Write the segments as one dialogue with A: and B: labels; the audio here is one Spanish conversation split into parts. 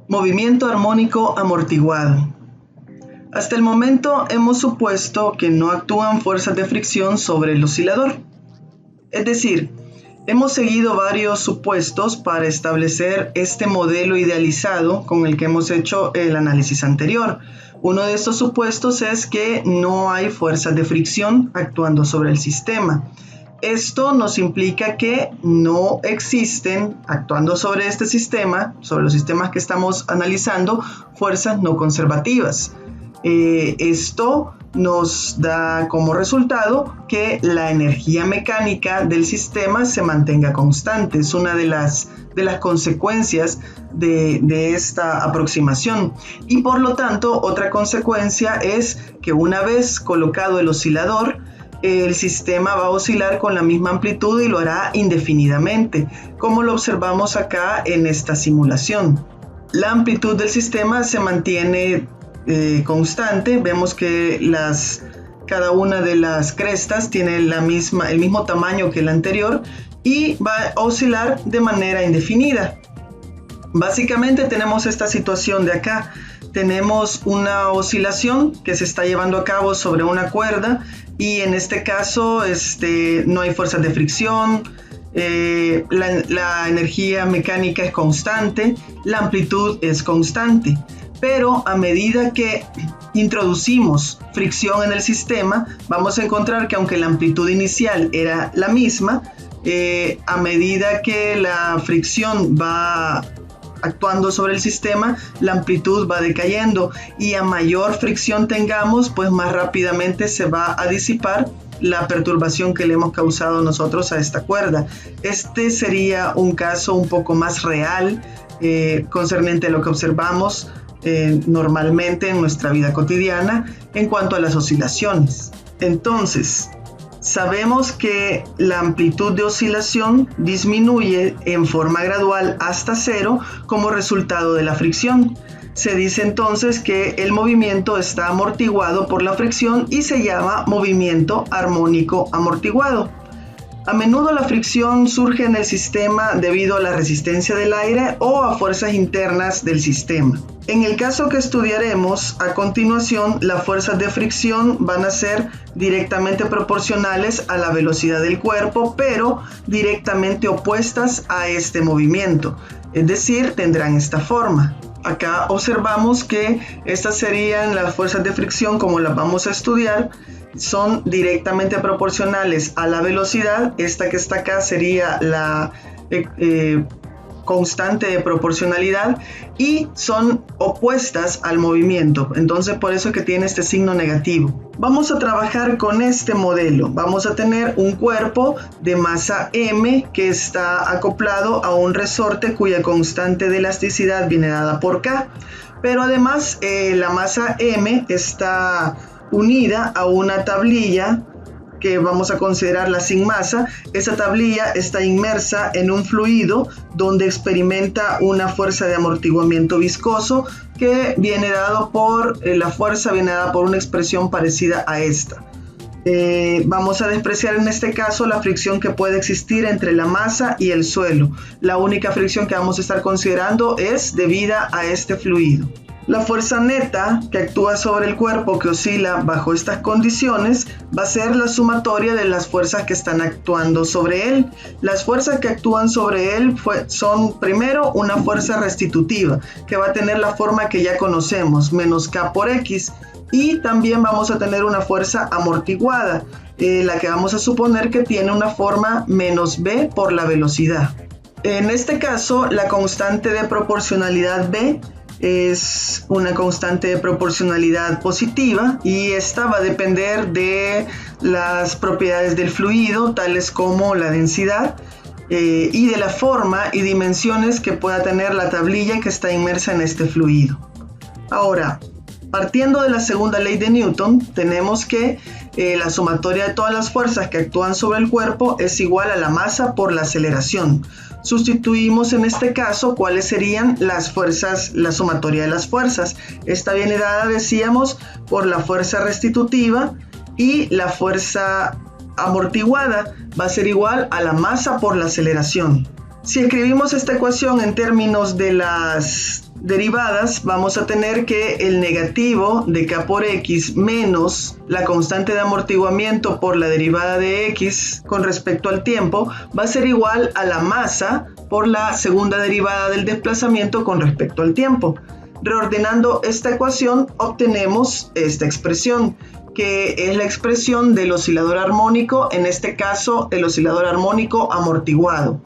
A: Movimiento armónico amortiguado. Hasta el momento hemos supuesto que no actúan fuerzas de fricción sobre el oscilador. Es decir, hemos seguido varios supuestos para establecer este modelo idealizado con el que hemos hecho el análisis anterior. Uno de estos supuestos es que no hay fuerzas de fricción actuando sobre el sistema. Esto nos implica que no existen, actuando sobre este sistema, sobre los sistemas que estamos analizando, fuerzas no conservativas. Esto nos da como resultado que la energía mecánica del sistema se mantenga constante. Es una de las consecuencias de esta aproximación. Y por lo tanto, otra consecuencia es que una vez colocado el oscilador, el sistema va a oscilar con la misma amplitud y lo hará indefinidamente, como lo observamos acá en esta simulación. La amplitud del sistema se mantiene constante. Vemos que cada una de las crestas tiene el mismo tamaño que la anterior y va a oscilar de manera indefinida. Básicamente tenemos esta situación de acá. Tenemos una oscilación que se está llevando a cabo sobre una cuerda y en este caso no hay fuerzas de fricción, la energía mecánica es constante, la amplitud es constante. Pero a medida que introducimos fricción en el sistema, vamos a encontrar que aunque la amplitud inicial era la misma, a medida que la fricción va actuando sobre el sistema, la amplitud va decayendo y a mayor fricción tengamos, pues más rápidamente se va a disipar la perturbación que le hemos causado nosotros a esta cuerda. Este sería un caso un poco más real concerniente a lo que observamos normalmente en nuestra vida cotidiana en cuanto a las oscilaciones. Entonces, sabemos que la amplitud de oscilación disminuye en forma gradual hasta cero como resultado de la fricción. Se dice entonces que el movimiento está amortiguado por la fricción y se llama movimiento armónico amortiguado. A menudo la fricción surge en el sistema debido a la resistencia del aire o a fuerzas internas del sistema. En el caso que estudiaremos a continuación, las fuerzas de fricción van a ser directamente proporcionales a la velocidad del cuerpo, pero directamente opuestas a este movimiento. Es decir, tendrán esta forma. Acá observamos que estas serían las fuerzas de fricción como las vamos a estudiar. Son directamente proporcionales a la velocidad. Esta que está acá sería la constante de proporcionalidad y son opuestas al movimiento. Entonces por eso es que tiene este signo negativo. Vamos a trabajar con este modelo. Vamos a tener un cuerpo de masa M que está acoplado a un resorte cuya constante de elasticidad viene dada por K. Pero además la masa M está unida a una tablilla que vamos a considerarla sin masa. Esa tablilla está inmersa en un fluido donde experimenta una fuerza de amortiguamiento viscoso que viene dado por la fuerza viene dada por una expresión parecida a esta. Vamos a despreciar en este caso la fricción que puede existir entre la masa y el suelo. La única fricción que vamos a estar considerando es debida a este fluido. La fuerza neta que actúa sobre el cuerpo que oscila bajo estas condiciones va a ser la sumatoria de las fuerzas que están actuando sobre él. Las fuerzas que actúan sobre él son primero una fuerza restitutiva que va a tener la forma que ya conocemos, menos K por X, y también vamos a tener una fuerza amortiguada, la que vamos a suponer que tiene una forma menos B por la velocidad. En este caso, la constante de proporcionalidad B es una constante de proporcionalidad positiva y esta va a depender de las propiedades del fluido, tales como la densidad y de la forma y dimensiones que pueda tener la tablilla que está inmersa en este fluido. Ahora, partiendo de la segunda ley de Newton, tenemos que la sumatoria de todas las fuerzas que actúan sobre el cuerpo es igual a la masa por la aceleración. Sustituimos en este caso cuáles serían las fuerzas, la sumatoria de las fuerzas. Esta viene dada, decíamos, por la fuerza restitutiva y la fuerza amortiguada va a ser igual a la masa por la aceleración. Si escribimos esta ecuación en términos de derivadas, vamos a tener que el negativo de k por x menos la constante de amortiguamiento por la derivada de x con respecto al tiempo va a ser igual a la masa por la segunda derivada del desplazamiento con respecto al tiempo. Reordenando esta ecuación obtenemos esta expresión, que es la expresión del oscilador armónico, en este caso el oscilador armónico amortiguado.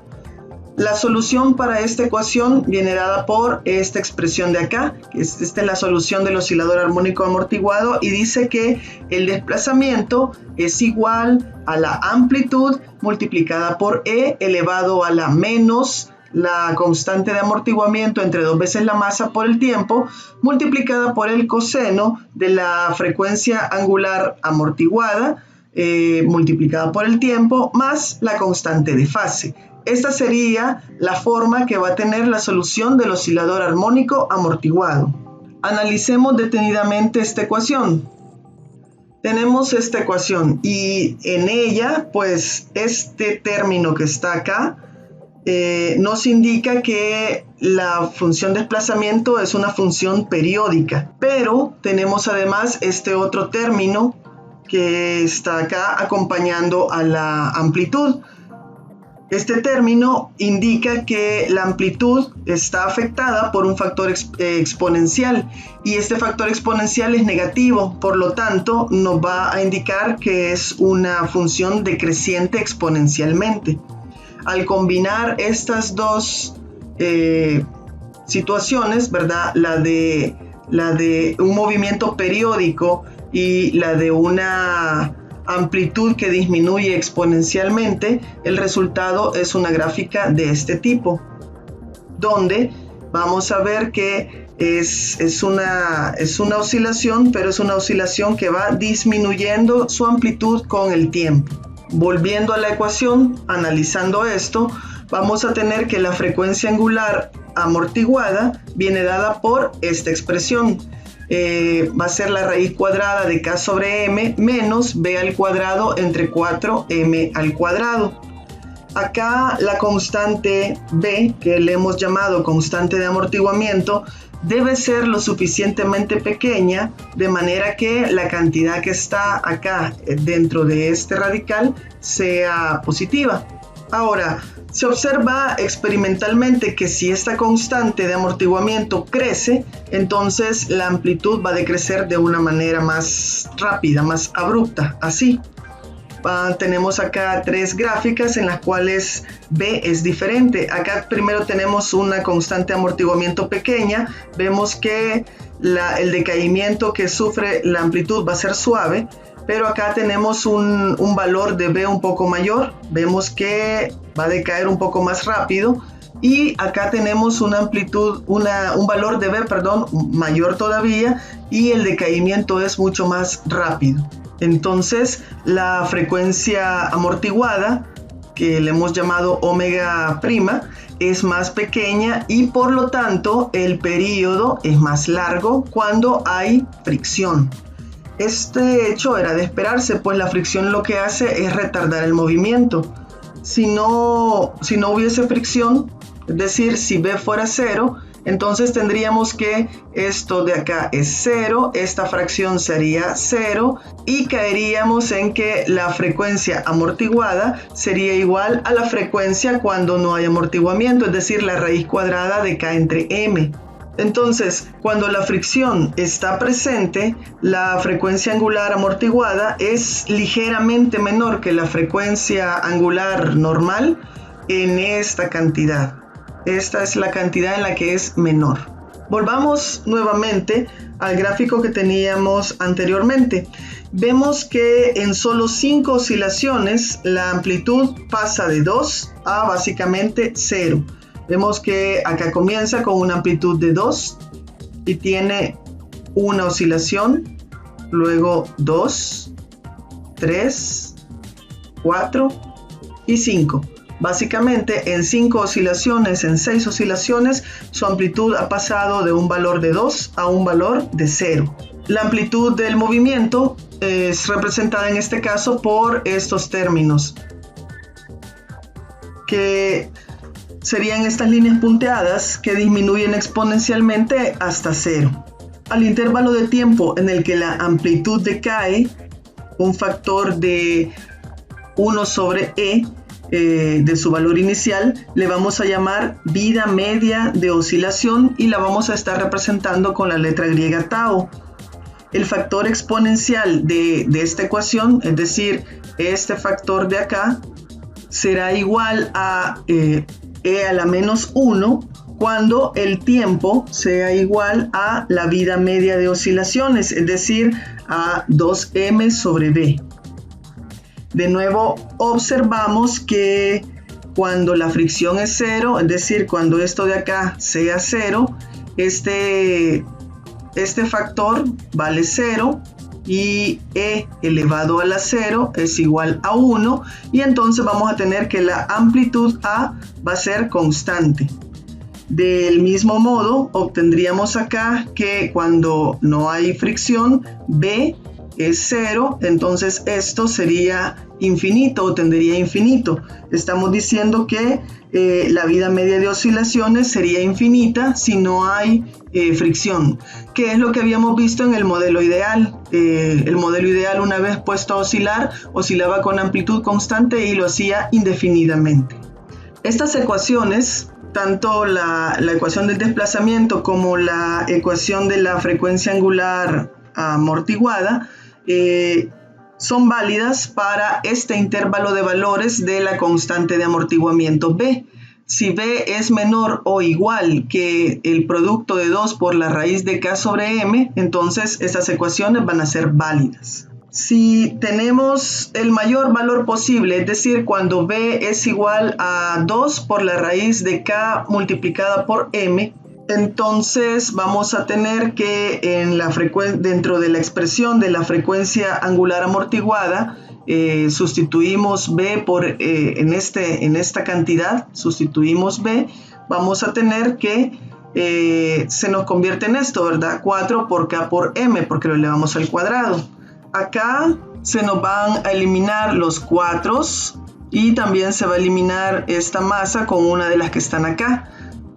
A: La solución para esta ecuación viene dada por esta expresión de acá, que esta es la solución del oscilador armónico amortiguado, y dice que el desplazamiento es igual a la amplitud multiplicada por e elevado a la menos la constante de amortiguamiento entre 2 veces la masa por el tiempo, multiplicada por el coseno de la frecuencia angular amortiguada, multiplicada por el tiempo, más la constante de fase. Esta sería la forma que va a tener la solución del oscilador armónico amortiguado. Analicemos detenidamente esta ecuación. Tenemos esta ecuación y en ella, pues, este término que está acá nos indica que la función desplazamiento es una función periódica, pero tenemos además este otro término que está acá acompañando a la amplitud. Este término indica que la amplitud está afectada por un factor exponencial y este factor exponencial es negativo, por lo tanto nos va a indicar que es una función decreciente exponencialmente. Al combinar estas dos situaciones, ¿verdad? La de un movimiento periódico y la de una amplitud que disminuye exponencialmente, el resultado es una gráfica de este tipo, donde vamos a ver que es una oscilación, pero es una oscilación que va disminuyendo su amplitud con el tiempo. Volviendo a la ecuación, analizando esto, vamos a tener que la frecuencia angular amortiguada viene dada por esta expresión. Va a ser la raíz cuadrada de k sobre m menos b al cuadrado entre 4m al cuadrado. Acá la constante b, que le hemos llamado constante de amortiguamiento, debe ser lo suficientemente pequeña de manera que la cantidad que está acá dentro de este radical sea positiva. Ahora, se observa experimentalmente que si esta constante de amortiguamiento crece, entonces la amplitud va a decrecer de una manera más rápida, más abrupta, así. Tenemos acá 3 gráficas en las cuales B es diferente. Acá primero tenemos una constante de amortiguamiento pequeña. Vemos que el decaimiento que sufre la amplitud va a ser suave, pero acá tenemos un valor de B un poco mayor. Vemos que va a decaer un poco más rápido. Y acá tenemos una amplitud, un valor de B, mayor todavía, y el decaimiento es mucho más rápido. Entonces, la frecuencia amortiguada, que le hemos llamado omega prima, es más pequeña y por lo tanto el periodo es más largo cuando hay fricción. Este hecho era de esperarse, pues la fricción lo que hace es retardar el movimiento. Si no hubiese fricción, es decir, si B fuera 0, entonces tendríamos que esto de acá es 0, esta fracción sería 0 y caeríamos en que la frecuencia amortiguada sería igual a la frecuencia cuando no hay amortiguamiento, es decir, la raíz cuadrada de K entre M. Entonces, cuando la fricción está presente, la frecuencia angular amortiguada es ligeramente menor que la frecuencia angular normal en esta cantidad. Esta es la cantidad en la que es menor. Volvamos nuevamente al gráfico que teníamos anteriormente. Vemos que en solo 5 oscilaciones la amplitud pasa de 2 a básicamente 0. Vemos que acá comienza con una amplitud de 2 y tiene una oscilación, luego 2, 3, 4 y 5. Básicamente en 5 oscilaciones, en 6 oscilaciones, su amplitud ha pasado de un valor de 2 a un valor de 0. La amplitud del movimiento es representada en este caso por estos términos, que serían estas líneas punteadas que disminuyen exponencialmente hasta 0. Al intervalo de tiempo en el que la amplitud decae, un factor de 1 sobre E de su valor inicial, le vamos a llamar vida media de oscilación y la vamos a estar representando con la letra griega tau. El factor exponencial de esta ecuación, es decir, este factor de acá, será igual a E a la menos 1 cuando el tiempo sea igual a la vida media de oscilaciones, es decir, a 2m sobre b. De nuevo, observamos que cuando la fricción es 0, es decir, cuando esto de acá sea 0, este factor vale 0 y e elevado a la 0 es igual a 1, y entonces vamos a tener que la amplitud A va a ser constante. Del mismo modo, obtendríamos acá que cuando no hay fricción, B es 0, entonces esto sería infinito o tendería a infinito. Estamos diciendo que la vida media de oscilaciones sería infinita si no hay fricción, que es lo que habíamos visto en el modelo ideal. El modelo ideal, una vez puesto a oscilar, oscilaba con amplitud constante y lo hacía indefinidamente. Estas ecuaciones, tanto la ecuación del desplazamiento como la ecuación de la frecuencia angular amortiguada, son válidas para este intervalo de valores de la constante de amortiguamiento B. Si B es menor o igual que el producto de 2 por la raíz de K sobre M, entonces estas ecuaciones van a ser válidas. Si tenemos el mayor valor posible, es decir, cuando B es igual a 2 por la raíz de K multiplicada por M, entonces vamos a tener que dentro de la expresión de la frecuencia angular amortiguada, sustituimos B por, en esta cantidad, sustituimos B, vamos a tener que se nos convierte en esto, ¿verdad? 4 por K por M, porque lo elevamos al cuadrado. Acá se nos van a eliminar los 4 y también se va a eliminar esta masa con una de las que están acá.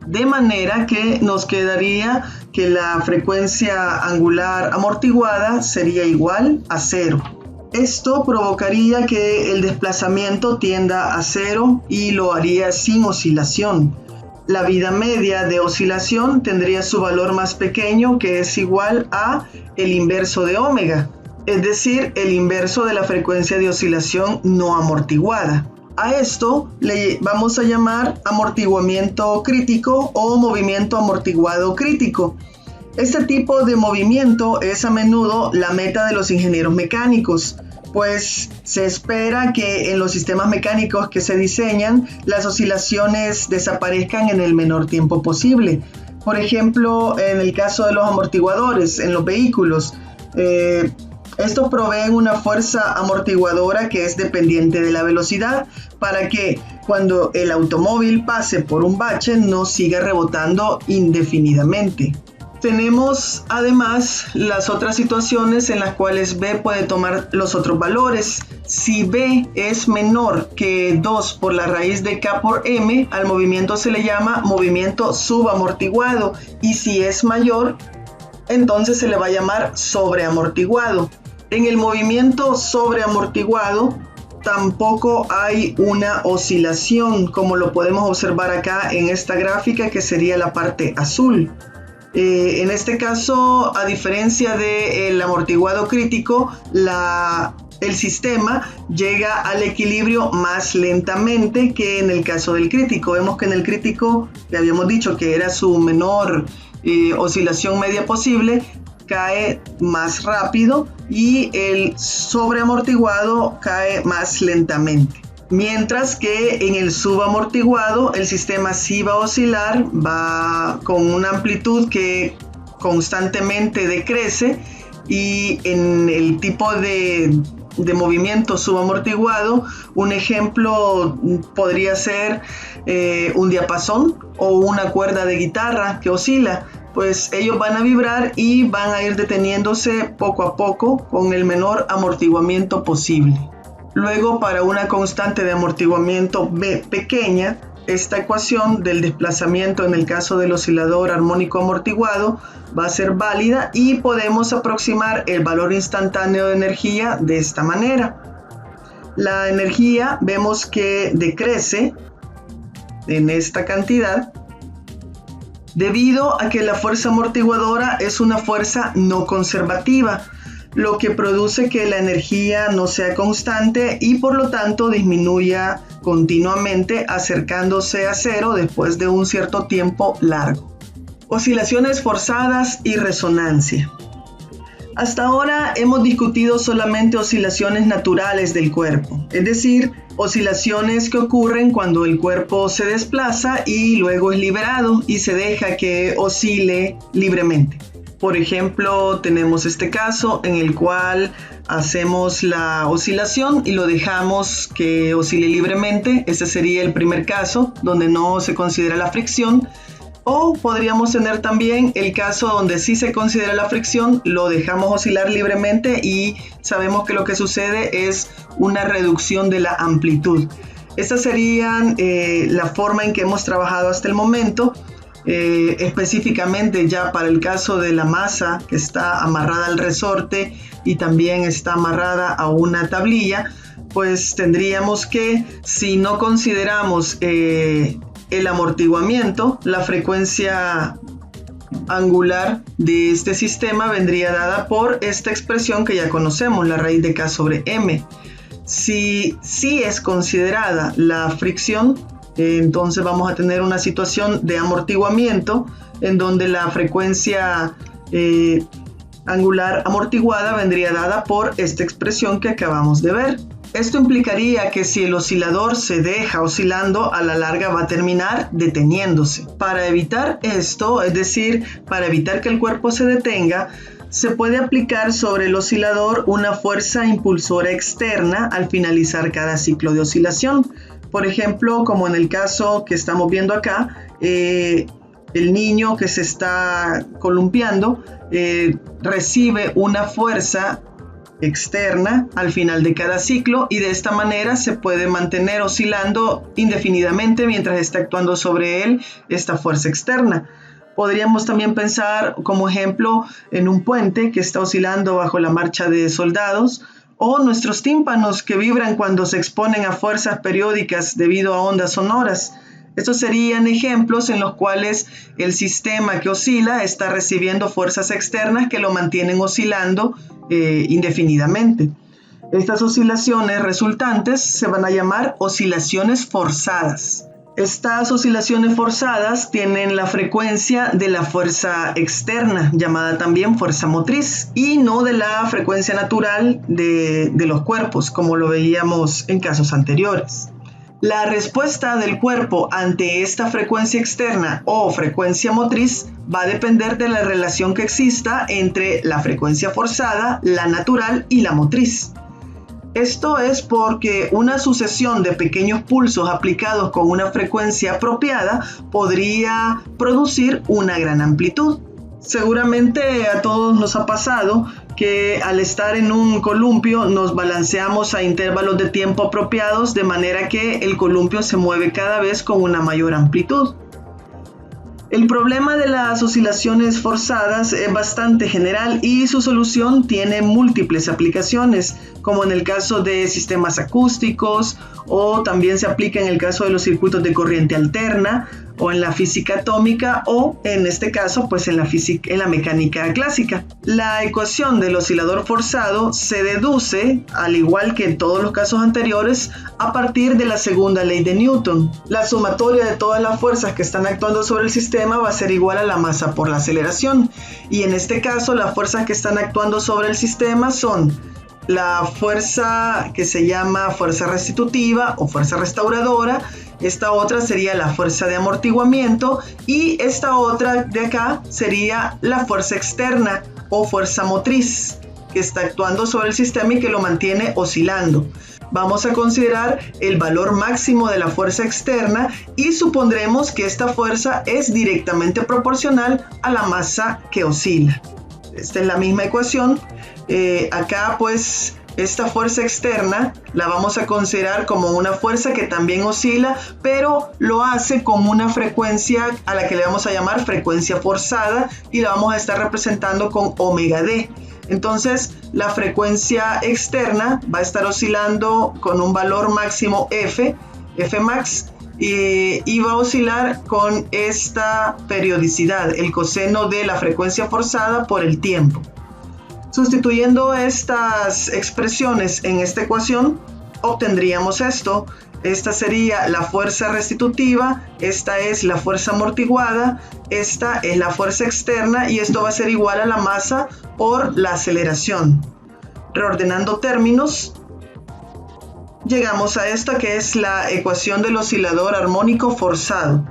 A: De manera que nos quedaría que la frecuencia angular amortiguada sería igual a 0. Esto provocaría que el desplazamiento tienda a 0 y lo haría sin oscilación. La vida media de oscilación tendría su valor más pequeño, que es igual a el inverso de omega, es decir, el inverso de la frecuencia de oscilación no amortiguada. A esto le vamos a llamar amortiguamiento crítico o movimiento amortiguado crítico. Este tipo de movimiento es a menudo la meta de los ingenieros mecánicos, pues se espera que en los sistemas mecánicos que se diseñan, las oscilaciones desaparezcan en el menor tiempo posible. Por ejemplo, en el caso de los amortiguadores en los vehículos, estos proveen una fuerza amortiguadora que es dependiente de la velocidad para que cuando el automóvil pase por un bache no siga rebotando indefinidamente. Tenemos además las otras situaciones en las cuales B puede tomar los otros valores. Si B es menor que 2 por la raíz de K por M, al movimiento se le llama movimiento subamortiguado, y si es mayor, entonces se le va a llamar sobreamortiguado. En el movimiento sobreamortiguado tampoco hay una oscilación, como lo podemos observar acá en esta gráfica, que sería la parte azul. En este caso, a diferencia del amortiguado crítico, el sistema llega al equilibrio más lentamente que en el caso del crítico. Vemos que en el crítico, que habíamos dicho que era su menor oscilación media posible, cae más rápido, y el sobreamortiguado cae más lentamente. Mientras que en el subamortiguado el sistema sí va a oscilar, va con una amplitud que constantemente decrece, y en el tipo de movimiento subamortiguado, un ejemplo podría ser un diapasón o una cuerda de guitarra que oscila. Pues ellos van a vibrar y van a ir deteniéndose poco a poco con el menor amortiguamiento posible. Luego, para una constante de amortiguamiento B pequeña, esta ecuación del desplazamiento en el caso del oscilador armónico amortiguado va a ser válida y podemos aproximar el valor instantáneo de energía de esta manera. La energía vemos que decrece en esta cantidad debido a que la fuerza amortiguadora es una fuerza no conservativa, lo que produce que la energía no sea constante y por lo tanto disminuya continuamente acercándose a cero después de un cierto tiempo largo. Oscilaciones forzadas y resonancia. Hasta ahora hemos discutido solamente oscilaciones naturales del cuerpo, es decir, oscilaciones que ocurren cuando el cuerpo se desplaza y luego es liberado y se deja que oscile libremente. Por ejemplo, tenemos este caso en el cual hacemos la oscilación y lo dejamos que oscile libremente. Ese sería el primer caso donde no se considera la fricción. O podríamos tener también el caso donde sí se considera la fricción, lo dejamos oscilar libremente y sabemos que lo que sucede es una reducción de la amplitud. Esta sería la forma en que hemos trabajado hasta el momento. Específicamente ya para el caso de la masa que está amarrada al resorte y también está amarrada a una tablilla, pues tendríamos que, si no consideramos el amortiguamiento, la frecuencia angular de este sistema vendría dada por esta expresión que ya conocemos, la raíz de K sobre M. Si es considerada la fricción, entonces vamos a tener una situación de amortiguamiento en donde la frecuencia angular amortiguada vendría dada por esta expresión que acabamos de ver. Esto implicaría que si el oscilador se deja oscilando, a la larga va a terminar deteniéndose. Para evitar esto, es decir, para evitar que el cuerpo se detenga, se puede aplicar sobre el oscilador una fuerza impulsora externa al finalizar cada ciclo de oscilación. Por ejemplo, como en el caso que estamos viendo acá, el niño que se está columpiando recibe una fuerza externa al final de cada ciclo y de esta manera se puede mantener oscilando indefinidamente mientras está actuando sobre él esta fuerza externa. Podríamos también pensar como ejemplo en un puente que está oscilando bajo la marcha de soldados, o nuestros tímpanos que vibran cuando se exponen a fuerzas periódicas debido a ondas sonoras. Estos serían ejemplos en los cuales el sistema que oscila está recibiendo fuerzas externas que lo mantienen oscilando indefinidamente. Estas oscilaciones resultantes se van a llamar oscilaciones forzadas. Estas oscilaciones forzadas tienen la frecuencia de la fuerza externa, llamada también fuerza motriz, y no de la frecuencia natural de los cuerpos, como lo veíamos en casos anteriores. La respuesta del cuerpo ante esta frecuencia externa o frecuencia motriz va a depender de la relación que exista entre la frecuencia forzada, la natural y la motriz. Esto es porque una sucesión de pequeños pulsos aplicados con una frecuencia apropiada podría producir una gran amplitud. Seguramente a todos nos ha pasado que al estar en un columpio nos balanceamos a intervalos de tiempo apropiados de manera que el columpio se mueve cada vez con una mayor amplitud. El problema de las oscilaciones forzadas es bastante general y su solución tiene múltiples aplicaciones, como en el caso de sistemas acústicos, o también se aplica en el caso de los circuitos de corriente alterna, o en la física atómica, o en este caso pues en la mecánica clásica. La ecuación del oscilador forzado se deduce, al igual que en todos los casos anteriores, a partir de la segunda ley de Newton. La sumatoria de todas las fuerzas que están actuando sobre el sistema va a ser igual a la masa por la aceleración, y en este caso las fuerzas que están actuando sobre el sistema son la fuerza que se llama fuerza restitutiva o fuerza restauradora. Esta otra sería la fuerza de amortiguamiento y esta otra de acá sería la fuerza externa o fuerza motriz que está actuando sobre el sistema y que lo mantiene oscilando. Vamos a considerar el valor máximo de la fuerza externa y supondremos que esta fuerza es directamente proporcional a la masa que oscila. Esta es la misma ecuación. Acá pues esta fuerza externa la vamos a considerar como una fuerza que también oscila, pero lo hace con una frecuencia a la que le vamos a llamar frecuencia forzada y la vamos a estar representando con omega d. Entonces la frecuencia externa va a estar oscilando con un valor máximo F max, y va a oscilar con esta periodicidad, el coseno de la frecuencia forzada por el tiempo. Sustituyendo estas expresiones en esta ecuación, obtendríamos esto. Esta sería la fuerza restitutiva, esta es la fuerza amortiguada, esta es la fuerza externa y esto va a ser igual a la masa por la aceleración. Reordenando términos, llegamos a esta que es la ecuación del oscilador armónico forzado,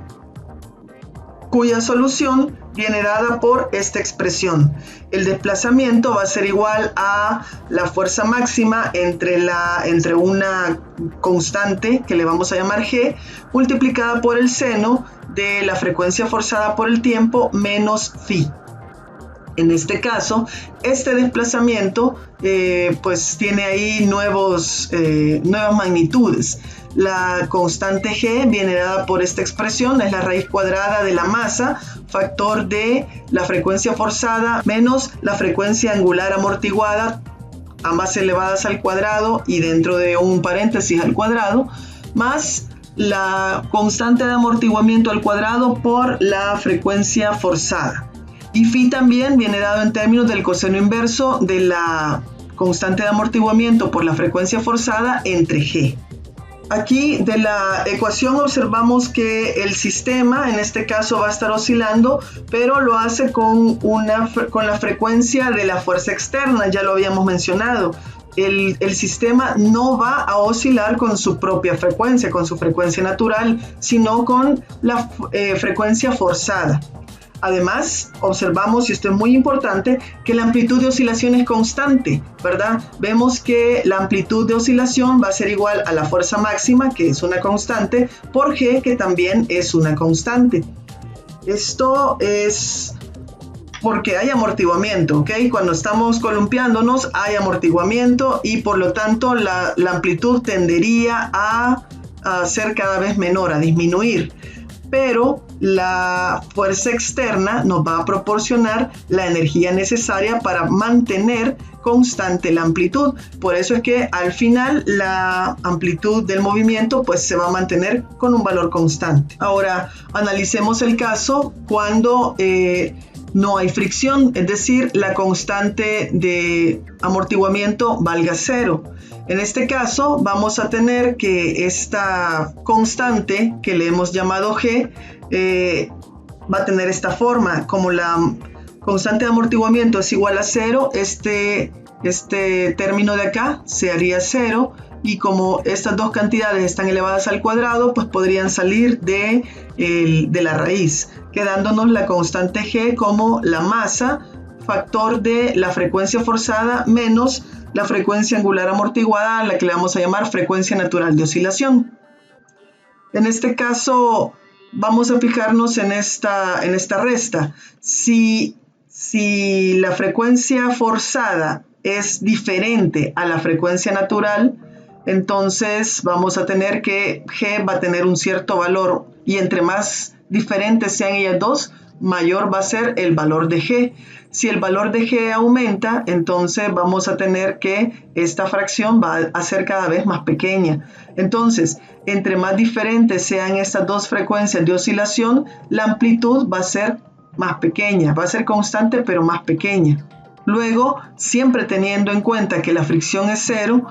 A: cuya solución viene dada por esta expresión. El desplazamiento va a ser igual a la fuerza máxima entre una constante que le vamos a llamar G, multiplicada por el seno de la frecuencia forzada por el tiempo menos phi. En este caso, este desplazamiento pues tiene ahí nuevas magnitudes. La constante G viene dada por esta expresión, es la raíz cuadrada de la masa, factor de la frecuencia forzada menos la frecuencia angular amortiguada, ambas elevadas al cuadrado y dentro de un paréntesis al cuadrado, más la constante de amortiguamiento al cuadrado por la frecuencia forzada. Y phi también viene dado en términos del coseno inverso de la constante de amortiguamiento por la frecuencia forzada entre G. Aquí de la ecuación observamos que el sistema en este caso va a estar oscilando, pero lo hace con la frecuencia de la fuerza externa, ya lo habíamos mencionado. El sistema no va a oscilar con su propia frecuencia, con su frecuencia natural, sino con la frecuencia forzada. Además, observamos, y esto es muy importante, que la amplitud de oscilación es constante, ¿verdad? Vemos que la amplitud de oscilación va a ser igual a la fuerza máxima, que es una constante, por G, que también es una constante. Esto es porque hay amortiguamiento, ¿ok? Cuando estamos columpiándonos hay amortiguamiento y por lo tanto la amplitud tendería a ser cada vez menor, a disminuir. Pero la fuerza externa nos va a proporcionar la energía necesaria para mantener constante la amplitud. Por eso es que al final la amplitud del movimiento pues se va a mantener con un valor constante. Ahora analicemos el caso cuando no hay fricción, es decir, la constante de amortiguamiento valga 0. En este caso vamos a tener que esta constante que le hemos llamado G va a tener esta forma. Como la constante de amortiguamiento es igual a 0, este término de acá se haría 0 y como estas dos cantidades están elevadas al cuadrado, pues podrían salir de la raíz, quedándonos la constante G como la masa, factor de la frecuencia forzada menos la frecuencia angular amortiguada, a la que le vamos a llamar frecuencia natural de oscilación. En este caso vamos a fijarnos en esta resta. Si la frecuencia forzada es diferente a la frecuencia natural, entonces vamos a tener que G va a tener un cierto valor y entre más diferentes sean ellas dos, mayor va a ser el valor de G. Si el valor de G aumenta, entonces vamos a tener que esta fracción va a ser cada vez más pequeña. Entonces, entre más diferentes sean estas dos frecuencias de oscilación, la amplitud va a ser más pequeña, va a ser constante pero más pequeña. Luego, siempre teniendo en cuenta que la fricción es 0,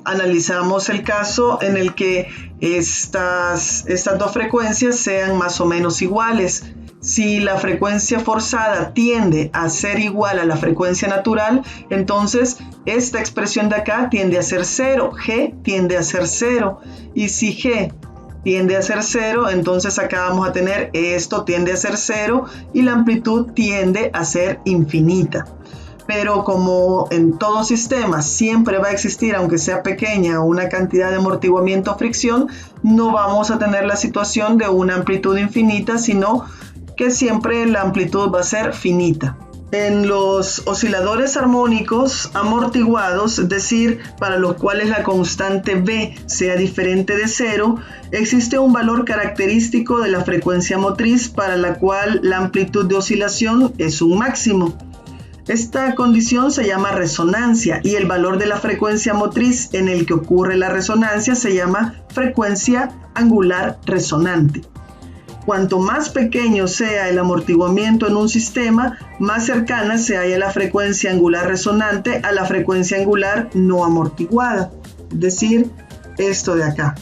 A: analizamos el caso en el que estas dos frecuencias sean más o menos iguales. Si la frecuencia forzada tiende a ser igual a la frecuencia natural, entonces esta expresión de acá tiende a ser 0, G tiende a ser 0. Y si G tiende a ser 0, entonces acá vamos a tener esto tiende a ser 0 y la amplitud tiende a ser infinita. Pero como en todo sistema siempre va a existir, aunque sea pequeña, una cantidad de amortiguamiento o fricción, no vamos a tener la situación de una amplitud infinita, sino que siempre la amplitud va a ser finita. En los osciladores armónicos amortiguados, es decir, para los cuales la constante B sea diferente de 0, existe un valor característico de la frecuencia motriz para la cual la amplitud de oscilación es un máximo. Esta condición se llama resonancia y el valor de la frecuencia motriz en el que ocurre la resonancia se llama frecuencia angular resonante. Cuanto más pequeño sea el amortiguamiento en un sistema, más cercana se halla la frecuencia angular resonante a la frecuencia angular no amortiguada, es decir, esto de acá.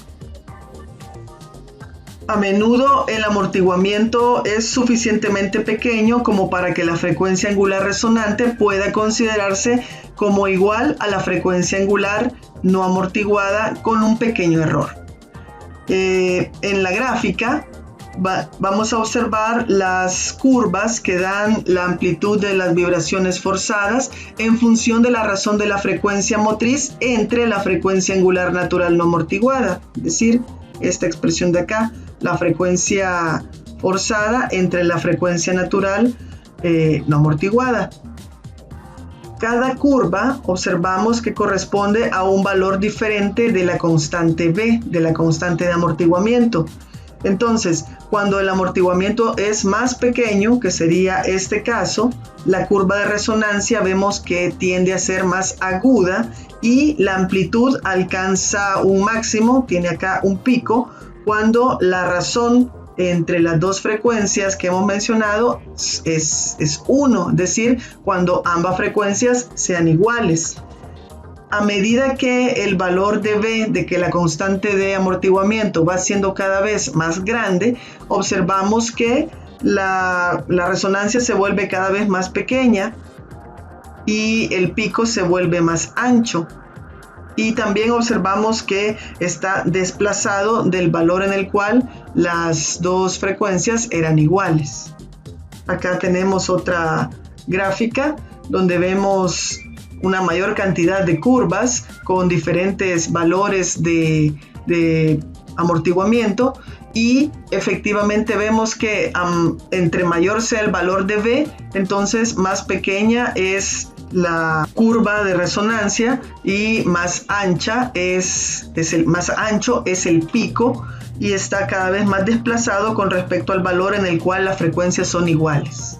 A: A menudo el amortiguamiento es suficientemente pequeño como para que la frecuencia angular resonante pueda considerarse como igual a la frecuencia angular no amortiguada con un pequeño error. En la gráfica vamos a observar las curvas que dan la amplitud de las vibraciones forzadas en función de la razón de la frecuencia motriz entre la frecuencia angular natural no amortiguada, es decir, esta expresión de acá, la frecuencia forzada entre la frecuencia natural no amortiguada. Cada curva observamos que corresponde a un valor diferente de la constante B, de la constante de amortiguamiento. Entonces, cuando el amortiguamiento es más pequeño, que sería este caso, la curva de resonancia vemos que tiende a ser más aguda y la amplitud alcanza un máximo, tiene acá un pico, cuando la razón entre las dos frecuencias que hemos mencionado es 1, es decir, cuando ambas frecuencias sean iguales. A medida que el valor de B, de que la constante de amortiguamiento va siendo cada vez más grande, observamos que la resonancia se vuelve cada vez más pequeña y el pico se vuelve más ancho. Y también observamos que está desplazado del valor en el cual las dos frecuencias eran iguales. Acá tenemos otra gráfica donde vemos una mayor cantidad de curvas con diferentes valores de amortiguamiento y efectivamente vemos que entre mayor sea el valor de B, entonces más pequeña es la curva de resonancia y más ancho es el pico y está cada vez más desplazado con respecto al valor en el cual las frecuencias son iguales.